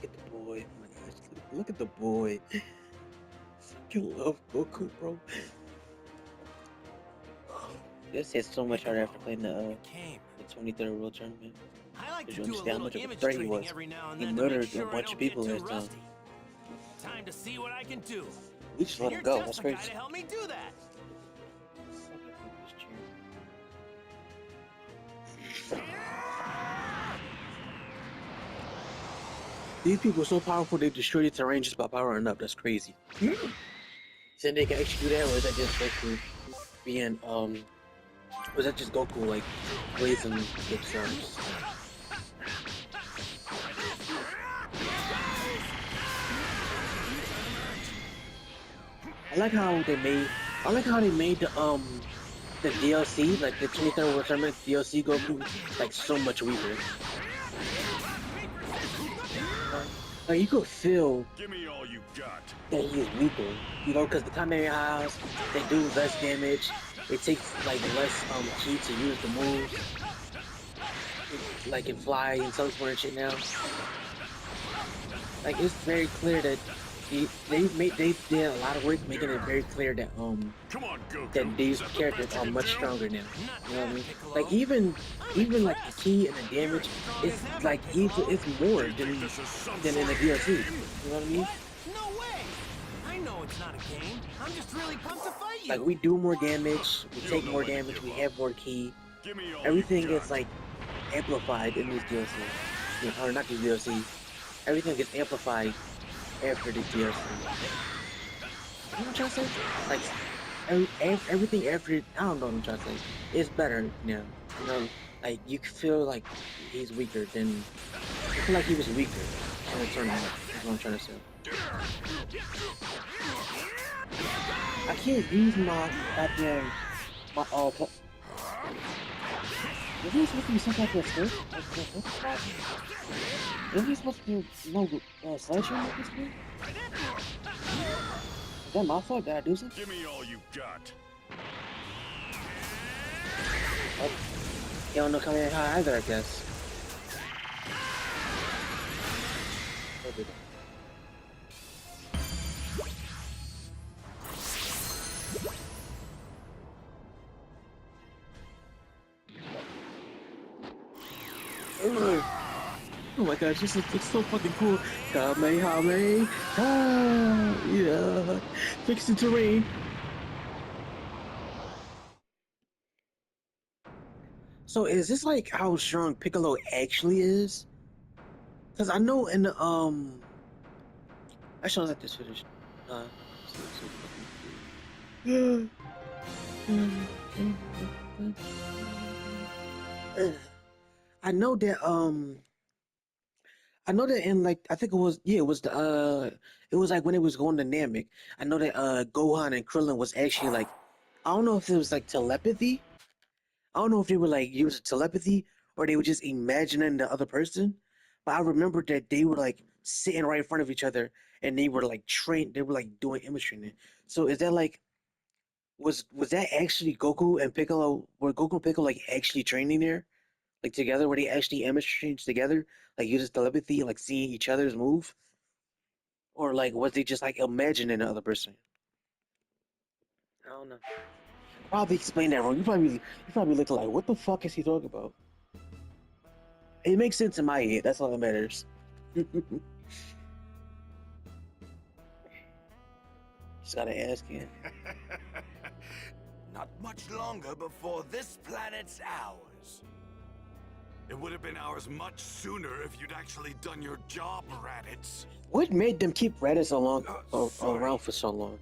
Look at the boy. Oh my gosh, look at the boy. Fucking love Goku, bro. This hit so much harder after Piccolo, playing you came. the 23rd World Tournament. I like Because to you do a understand how little much of a image threat he training was. every now and He then to make murdered a sure I bunch of don't get people too last time. rusty. Time to see what I can do. We just let And him you're go. just That's the guy crazy. to help me do that. These people are so powerful they destroy the terrain just by powering up. That's crazy. Saying they can actually do that, or is that just Goku being was that just Goku like blazing themselves? I like how they made. I like how they made the DLC, like the 23rd World Tournament DLC Goku, like so much weaker. Like you could feel Give me all you got. that he is weaker, you know, because the Kamehamehas, they do less damage. It takes like less ki to use the moves, like in fly and teleport and shit now. Like it's very clear that they did a lot of work making it very clear that Come on, that Goku. Is these that the characters best you are can much do? stronger now. Not You know what I bad, mean? Piccolo. Like even I'm even like the impressed. ki and the You're damage, as strong it's as ever, like even Piccolo. it's Do more you think this is some than in sort the of DLC. game? You know what I mean? What? No way! I know it's not a game. I'm just really pumped to fight Like you. we do more damage, we You take don't know more when to damage, give we up. have more ki. Give me all you Everything is got. like amplified in this DLC. You know, or not the DLC. Everything gets amplified after the DLC. You know what I'm trying to say? Like everything after it, I don't know what I'm trying to say. It's better now. You know, like you can feel like he's weaker than I feel like he was weaker in the tournament. Is what I'm trying to say. I can't use my goddamn my Isn't he supposed to be some type of stick? What the fuck? Isn't he supposed to no sledgehammer at this point? Is that my fault? Did I do something? Give me all you got. Oh, he don't know coming in high either, I guess. Oh my gosh, this is it's so fucking cool. Kamehameha! Ah, yeah, fix the terrain. So is this like how strong Piccolo actually is? Because I know in the actually let this finish. I know that I know that in like I think it was yeah it was the it was like when it was going to Namek. I know that Gohan and Krillin was actually like I don't know if it was like telepathy. I don't know if they were like using telepathy or they were just imagining the other person. But I remember that they were like sitting right in front of each other and they were like trained. They were like doing image training. So is that like was that actually Goku and Piccolo? Were Goku and Piccolo like actually training there, like together? Were they actually image trained together, like using telepathy, like seeing each other's move, or like was they just like imagining the other person? I don't know. Probably explain that wrong. You probably looked like what the fuck is he talking about? It makes sense in my head. That's all that matters. Just gotta ask him. Not much longer before this planet's ours. It would have been ours much sooner if you'd actually done your job, Raditz. What made them keep Reddit so long, Sorry. around for so long?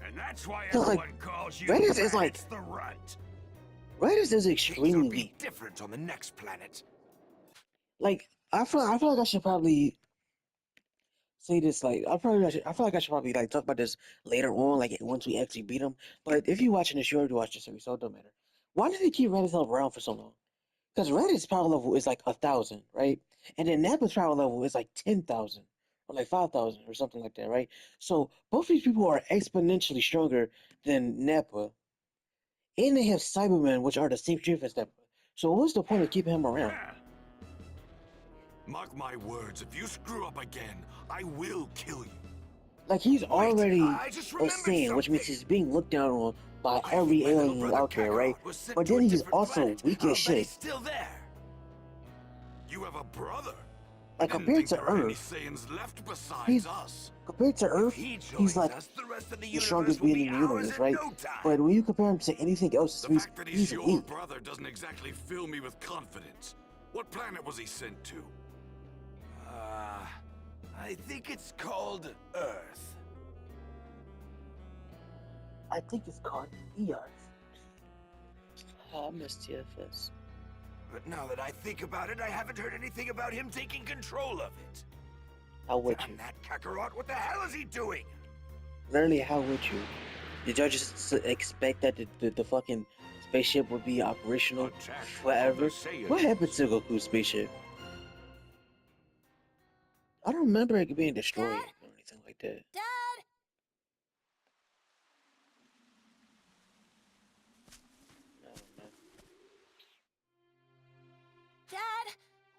And that's why Cause like everyone calls you Raditz is like Raditz the Runt. Raditz is Things will extremely be weak. different on the next planet. Like I feel like I should probably say this. Like I feel like I should probably like talk about this later on, like once we actually beat him. But if you're watching this, you already watched the series, so it don't matter. Why did they keep Raditz around for so long? Because Reddit's power level is like 1,000, right? And then Nappa's power level is like 10,000 or like 5,000 or something like that, right? So both these people are exponentially stronger than Nappa, and they have Cybermen, which are the same strength as Nappa. So what's the point of keeping him around? Mark my words, if you screw up again, I will kill you. Like he's Wait, already I just a remembered Saiyan, which means something. he's being looked down on by I think every my little alien brother out there, right? Kakarot was sent But to then a he's different also planet. weak I'll as bet he's shit. still there. You have a brother? Like I didn't compared think to there were any Earth, Saiyans left besides he's us. compared to If Earth, he he's joins like us, the rest of the the universe strongest will being be in the ours universe, in right? no time. But when you compare him to anything else, The he's fact that he's your weak. brother doesn't exactly fill me with confidence. What planet was he sent to? I think it's called Earth. I think it's called Earth. Oh, I missed TFS. But now that I think about it, I haven't heard anything about him taking control of it. How would you? Damn that Kakarot, what the hell is he doing? Literally, how would you? Did y'all just expect that the fucking spaceship would be operational Attack of forever? the Saiyans. What happened to Goku's spaceship? I don't remember it being destroyed Dad? or anything like that. Dad! No, no. Dad!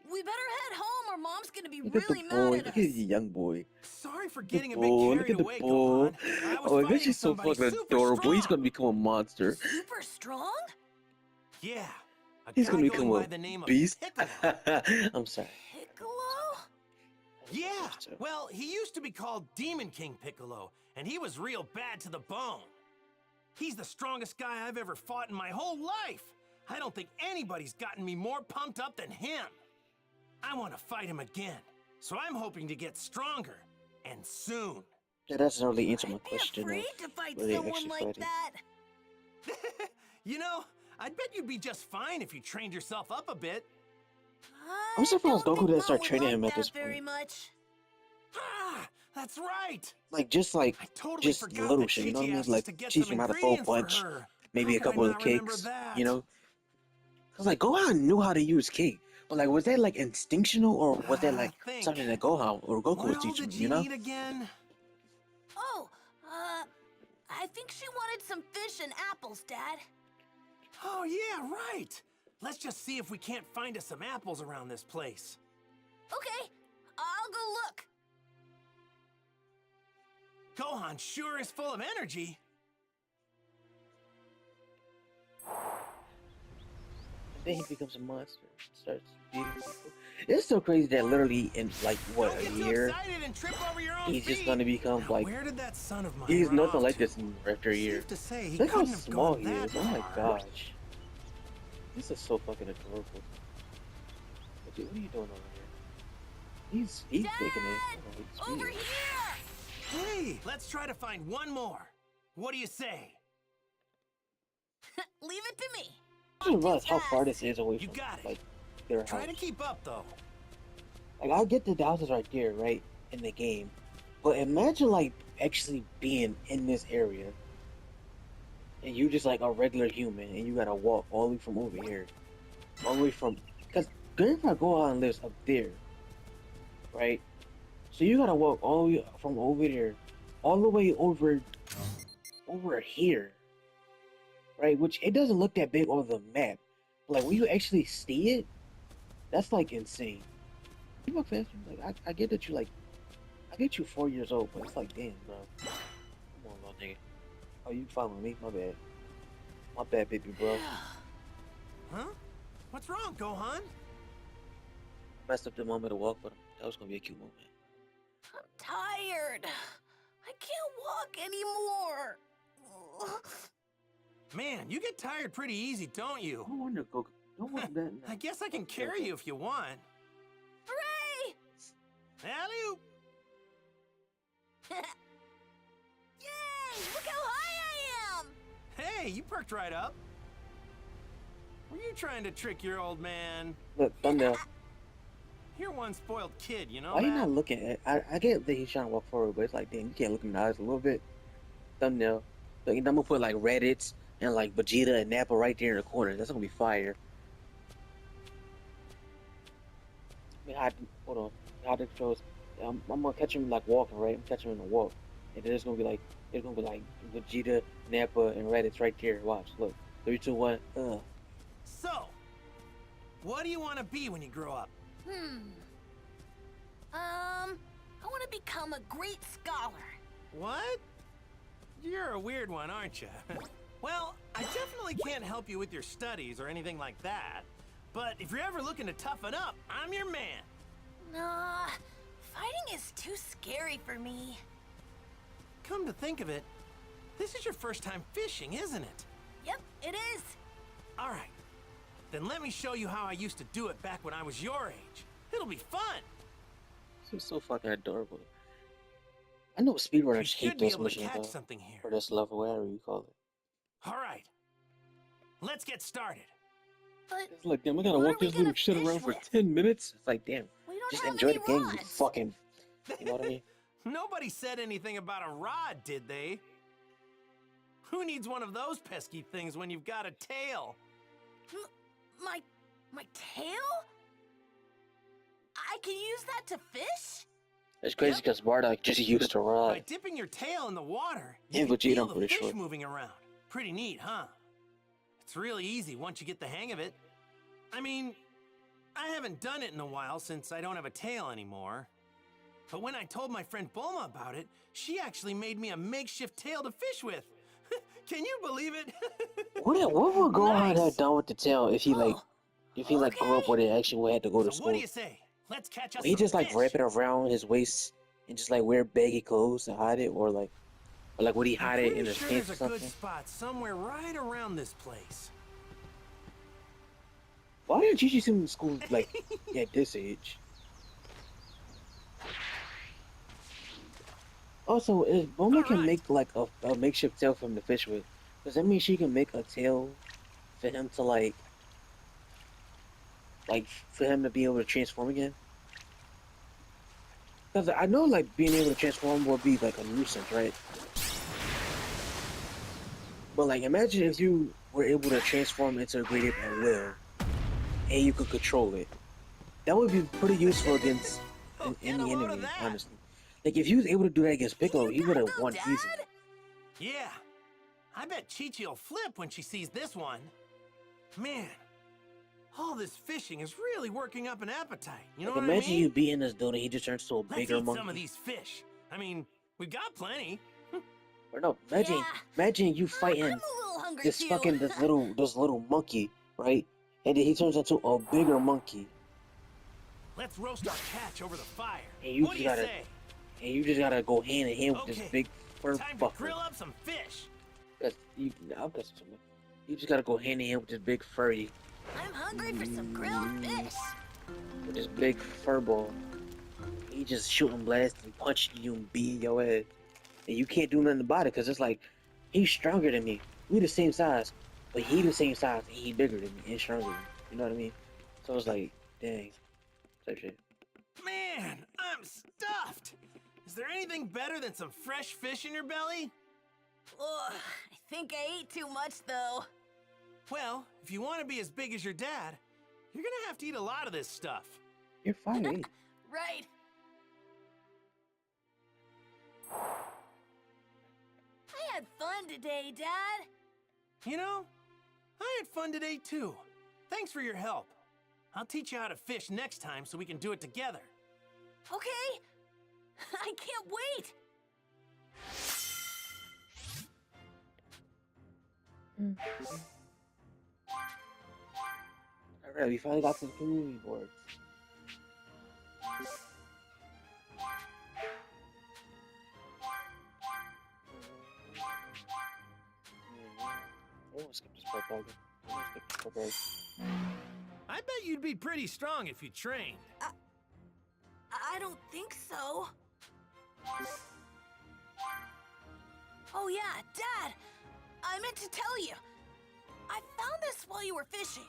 We better head home or Mom's gonna be Look at the really mad boy. at Look us. at the young boy. Sorry for The getting a bit bull. Look carried at the away, bull. Gohan. I was Oh, fighting she's so somebody fucking super adorable. He's strong. gonna become a monster. Super strong? Yeah, a He's guy gonna going become by a the name of beast. Piccolo. I'm sorry. Piccolo? Yeah, well, he used to be called Demon King Piccolo, and he was real bad to the bone. He's the strongest guy I've ever fought in my whole life. I don't think anybody's gotten me more pumped up than him. I want to fight him again, so I'm hoping to get stronger, and soon. That doesn't really answer my I'd be question of afraid to fight were they someone actually like fighting. that. You know, I'd bet you'd be just fine if you trained yourself up a bit. I'm surprised I don't Goku think didn't Mom start would training like him at that this very point. much. Ah, that's right. Like just like I totally just forgot little that shit, you know what I Chi-Chi mean? asked us Like to get teach some him how to throw a ingredients for punch, her. maybe How a could I couple of not remember kicks, that? you know? Cause like Gohan knew how to use kick, but like was that like instinctual or was that like Think. something that Gohan or Goku What was all teaching did him, you you know? eat again? Oh, I think she wanted some fish and apples, Dad. Oh, yeah, right. Let's just see if we can't find us some apples around this place. Okay, I'll go look. Gohan sure is full of energy. And then he becomes a monster, starts beating people. It's so crazy that literally in like what Don't a get too year excited and trip over your own he's just feet. gonna become Now, like where did that son of mine he's run nothing off like to? this after a year. Safe to say, he Look how couldn't have small gone he that is. Oh my far. gosh. This is so fucking adorable. What are you doing over here? He's taking it. Dad! Oh, he's Over speeding. here! Hey, let's try to find one more. What do you say? Leave it to me. I didn't realize how Fast. far this is away You from got it. like their Try to house. keep up, though. Like I get the houses right there, right in the game, but imagine like actually being in this area, and you just like a regular human, and you gotta walk all the way from over here, all the way from because Grandpa Gohan lives up there, right? So you gotta walk all the way from over there, all the way over here, right? Which it doesn't look that big on the map. Like when you actually see it, that's like insane. You walk faster. Like I get that you like, I get you 4 years old, but it's like damn, bro. Come on, little nigga. Oh, you following me? My bad, baby, bro. Huh? What's wrong, Gohan? Messed up the moment to walk, but that was gonna be a cute moment. I'm tired. I can't walk anymore. Man, you get tired pretty easy, don't you? No wonder Goku. No wonder that. I guess I can carry you if you want. Hooray! Alley-oop! Yay! Look how high I am! Hey, you perked right up. Were you trying to trick your old man? Look, thumbnail. You're one spoiled kid, you know Why you that? not looking at? I get that he's trying to walk forward, but it's like damn, you can't look in the eyes a little bit. Thumbnail. Like, I'm gonna put like Reddit's and like Vegeta and Nappa right there in the corner. That's gonna be fire. Hold on. Hide the controls. I'm gonna catch him like walking, right? I'm catching him in the walk, and then it's gonna be like Vegeta, Nappa, and Reddit's right there. Watch, look, 3, 2, 1. So, what do you want to be when you grow up? to become a great scholar. What? You're a weird one, aren't you? Well, I definitely can't help you with your studies or anything like that. But if you're ever looking to toughen up, I'm your man. Nah, fighting is too scary for me. Come to think of it, this is your first time fishing, isn't it? Yep, it is. All right. Then let me show you how I used to do it back when I was your age. It'll be fun. She's so fucking adorable. I know You speedrunners should hate be this able to mission catch though, something here. or this level, whatever you call it. All right. Let's get started. But It's like, damn, I gotta what are walk we this little gonna shit fish around for with? 10 minutes? It's like, damn, we don't just have enjoy any the game, you rods. fucking, you know what I mean? Nobody said anything about a rod, did they? Who needs one of those pesky things when you've got a tail? My tail? I can use that to fish? It's crazy because Bardock just used a By rod. dipping your tail in the water, you And can Vegeta, feel I'm the pretty fish sure. moving around. Pretty neat, huh? It's really easy once you get the hang of it. I mean, I haven't done it in a while since I don't have a tail anymore. But when I told my friend Bulma about it, she actually made me a makeshift tail to fish with. Can you believe it? What would Gohan Nice. have done with the tail if he Oh, grew up okay. where they actually had to go to So what do school? you say? Let's catch us Would he some just like fish. wrap it around his waist and just like wear baggy clothes to hide it, or like would he I'm hide it pretty in his sure pants there's or a good something? spot somewhere right around this place. Why didn't you teach him in school like at this age? Also, if Bulma can Alright. make like a makeshift tail from the fish with, does that mean she can make a tail for him to like for him to be able to transform again? Because I know like being able to transform would be like a nuisance, right? But like imagine if you were able to transform into a great ape at will, and you could control it. That would be pretty useful against any Get a load enemy, of that. honestly. Like if he was able to do that against Piccolo, he You would gotta have go, won Dad. easily. Yeah. I bet Chi-Chi'll flip when she sees this one. Man, all this fishing is really working up an appetite. You know Like what I imagine mean? you beating this dude and he just turns to a Let's bigger eat monkey. some of these fish. I mean, we've got plenty. Or no, Yeah. imagine you I'm fighting a little hungry this too. fucking this little monkey, right? And then he turns into a bigger monkey, Let's roast our catch over the fire. and you What do just you gotta say? go hand in hand with this Okay, big fur Time to fucker. grill up some fish. Cause I'll guess something. You just gotta go hand in hand with this big furry, I'm hungry for some grilled fish. with this big fur ball. He just shooting blasts and punching you and beating your ass, and you can't do nothing about it. Cause it's like he's stronger than me. We the same size, but he the same size and he bigger than me and stronger than me. You know what I mean? So it's like, dang, type shit. Man, I'm stuffed. Is there anything better than some fresh fish in your belly? Ugh, I think I ate too much though. Well, if you want to be as big as your dad, you're gonna have to eat a lot of this stuff. You're fine. Right. I had fun today, Dad. You know, I had fun today too. Thanks for your help. I'll teach you how to fish next time so we can do it together. Okay. I can't wait. Alright, we finally got to the community board. I won't skip this part, Boggy. I won't skip this part, Boggy. I bet you'd be pretty strong if you trained. I don't think so. Oh yeah, Dad! I meant to tell you. I found this while you were fishing.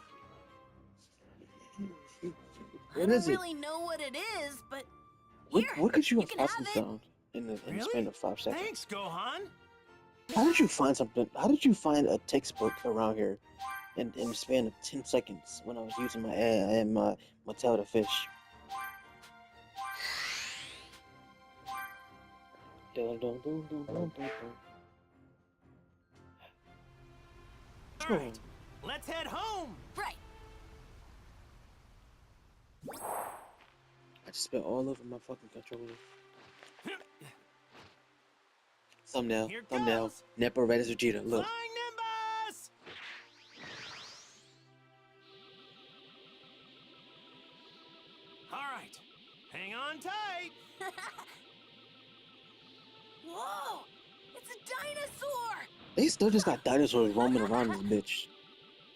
I What don't is it? really know what it is, but here, What could you you have can possibly have it. found in the Really? span of 5 seconds? Thanks, Gohan. How did you find something? How did you find a textbook around here in the span of 10 seconds when I was using my tail to fish? Dun, dun, dun, dun, dun, dun, All right, let's head home. Right. I just spit all over my fucking controller. Thumbnail. Here Thumbnail. goes. Nepo Redis Vegeta. Look. Flying Nimbus! All right, hang on tight. Whoa! It's a dinosaur! They still just got dinosaurs roaming around this bitch.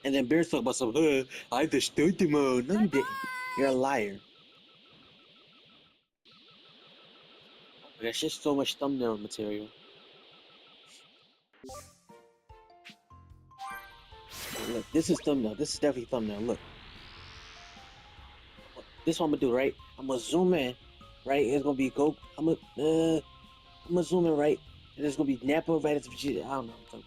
And then Bears talk about some, I destroyed them all. No, you didn't. You're a liar. There's just so much thumbnail material. Okay, look, this is thumbnail. This is definitely thumbnail. Look. This one I'm gonna do, right? I'm gonna zoom in, right? It's gonna be Goku. I'm gonna zoom in, right? And it's gonna be Nappa right at the Vegeta. I don't know. What I'm talking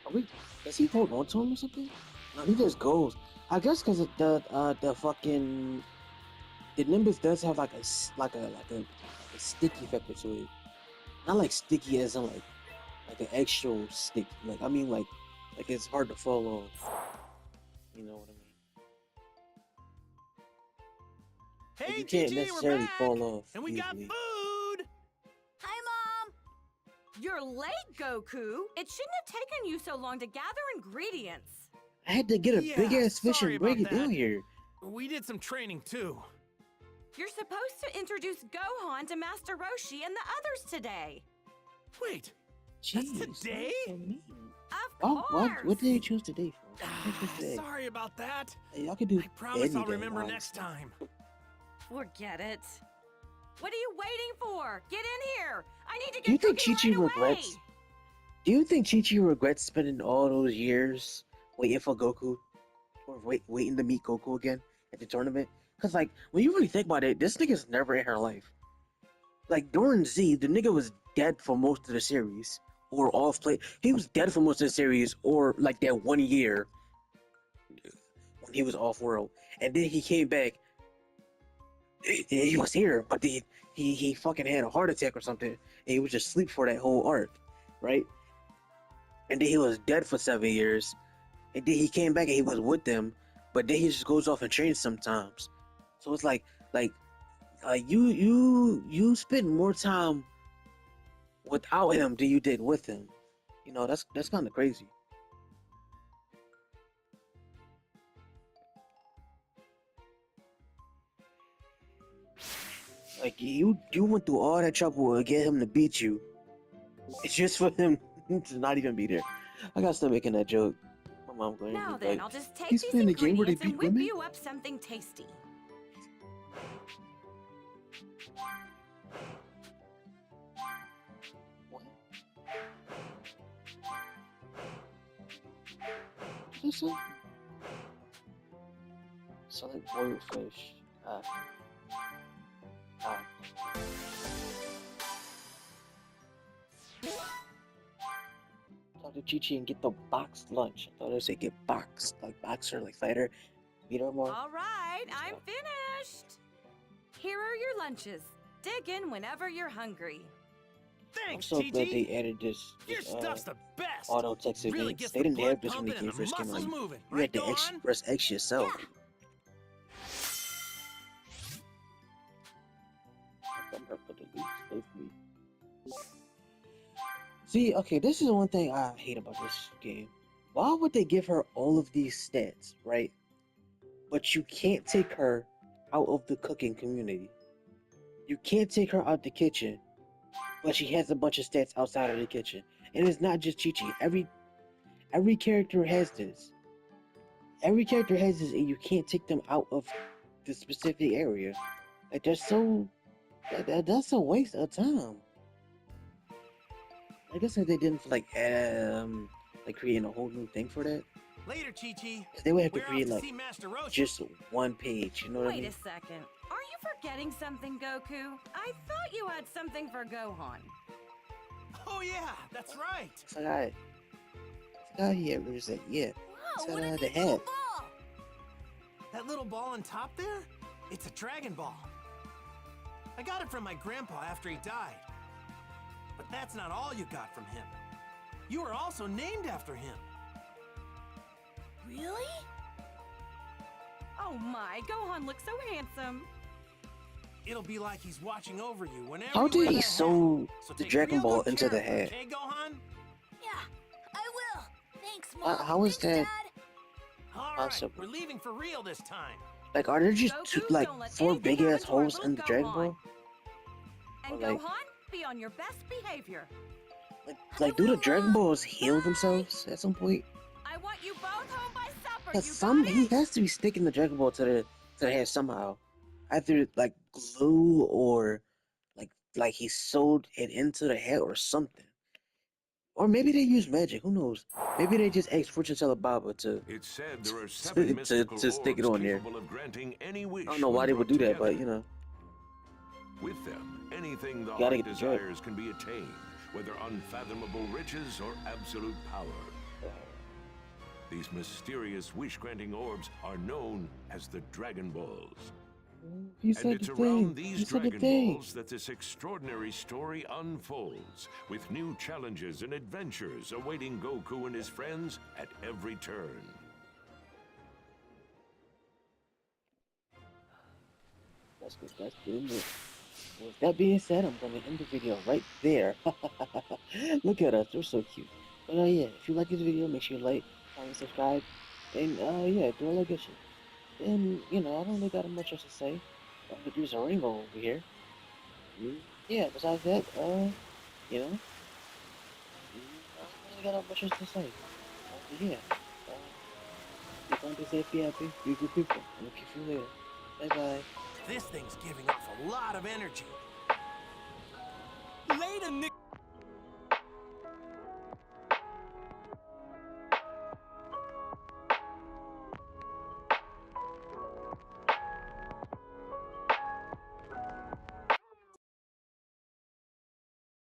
about. Are we? Does he hold on to him or something? No, he just goes. I guess because the fucking the Nimbus does have like a sticky factor to it. Not like sticky as in like an actual stick. Like I mean like it's hard to fall off. You know what I mean? Like, Hey, you can't Gigi, we're necessarily back! fall off. And we got easily. food! Hi, Mom! You're late, Goku. It shouldn't have taken you so long to gather ingredients. I had to get a Yeah, big ass fish sorry and break about it down that. here. We did some training too. You're supposed to introduce Gohan to Master Roshi and the others today. Wait, Jeez, That's today? so mean. Of Oh, course. what did you choose today for? What did you choose today? sorry about that. Hey, y'all can do I promise any I'll day, remember honestly. next time. Forget it. What are you waiting for? Get in here. I need to get Do you think cooking Chi-Chi right regrets? away. Do you think Chi-Chi regrets spending all those years waiting for Goku? Or waiting to meet Goku again at the tournament? Because, like, when you really think about it, this nigga's never in her life. Like, during Z, the nigga was dead for most of the series. Or off play. He was dead for most of the series, or like that 1 year when he was off world. And then he came back. He was here, but then he fucking had a heart attack or something. And he was just asleep for that whole arc, right? And then he was dead for 7 years. And then he came back and he was with them, but then he just goes off and trains sometimes. So it's like you spend more time without him than you did with him. You know, that's kind of crazy. Like you went through all that trouble to get him to beat you. It's just for him to not even be there. I gotta stop making that joke. My mom going Now to be then, like, I'll just take he's these playing a game where they ingredients and beat whip women? you up something tasty. What? What's this? Select boiled fish. Talk to Chi-Chi and get the boxed lunch. I thought it would say get boxed, like boxer, like fighter. Beat her more. All right, I'm finished. Here are your lunches. Dig in whenever you're hungry. I'm Thanks, so glad they Gigi. added this Your stuff's the best. auto text Really events. gets They the didn't blood have this when the pumping game and the first came muscles out. moving. You Right, had to Gohan? press X yourself. Yeah. See, okay, this is the one thing I hate about this game. Why would they give her all of these stats, right? But you can't take her out of the cooking community. You can't take her out the kitchen, but she has a bunch of stats outside of the kitchen. And it's not just Chi-Chi. Every character has this. Every character has this, and you can't take them out of the specific area. Like that's that's a waste of time. I guess if they didn't like creating a whole new thing for that, Later, Chi-Chi. 'cause they would have to We're off create to like see Master Roshi. just one page. You know what I Wait mean? a second. Are you forgetting something, Goku? I thought you had something for Gohan. Oh yeah, that's right. It's like I forgot he had was like, yeah. Wow, Said what I a had neat to little have. ball! That little ball on top there? It's a Dragon Ball. I got it from my grandpa after he died. But that's not all you got from him. You were also named after him. Really? Oh my, Gohan looks so handsome. it'll be like he's watching over you whenever How you did wear he that sew hat. So the take Dragon real Ball good into care the of it, hat? okay, Gohan? Yeah, I will. Thanks, Mom. How is Thanks, that Dad. All right, possible? we're leaving for real this time. Like, are there just Goku, like don't let 4 anything big happen ass to our holes little in the Dragon Gohan. Ball? And Or like, Gohan, be on your best behavior. like, do the Dragon Balls heal themselves at some point? I want you both home by supper, Cause you got he it? has to be sticking the Dragon Ball to the head somehow, either like glue or like he sewed it into the head or something. Or maybe they use magic. Who knows? Maybe they just asked fortune teller Baba to It's said there are 7 mystical to stick it orbs on there. capable of granting any wish I don't know why when they would brought do that, together. but you know, With them, anything the you gotta heart get the drip. desires can be attained, whether unfathomable riches or absolute power. These mysterious wish-granting orbs are known as the Dragon Balls. You And said it's the around thing. these You said the Dragon thing. Balls that this extraordinary story unfolds, with new challenges and adventures awaiting Goku and his friends at every turn. That's good. That's good. With that being said, I'm gonna end the video right there. Look at us, we're so cute. But yeah, if you like this video, make sure you like, comment, subscribe, and yeah, do all that good shit. And you know, I don't really got much else to say. There's a rainbow over here. Yeah. Besides that, you know, I don't really got much else to say. But yeah, you're going to say happy, be good people. And I'll catch you later. Bye bye. This thing's giving off a lot of energy. Later, Nick.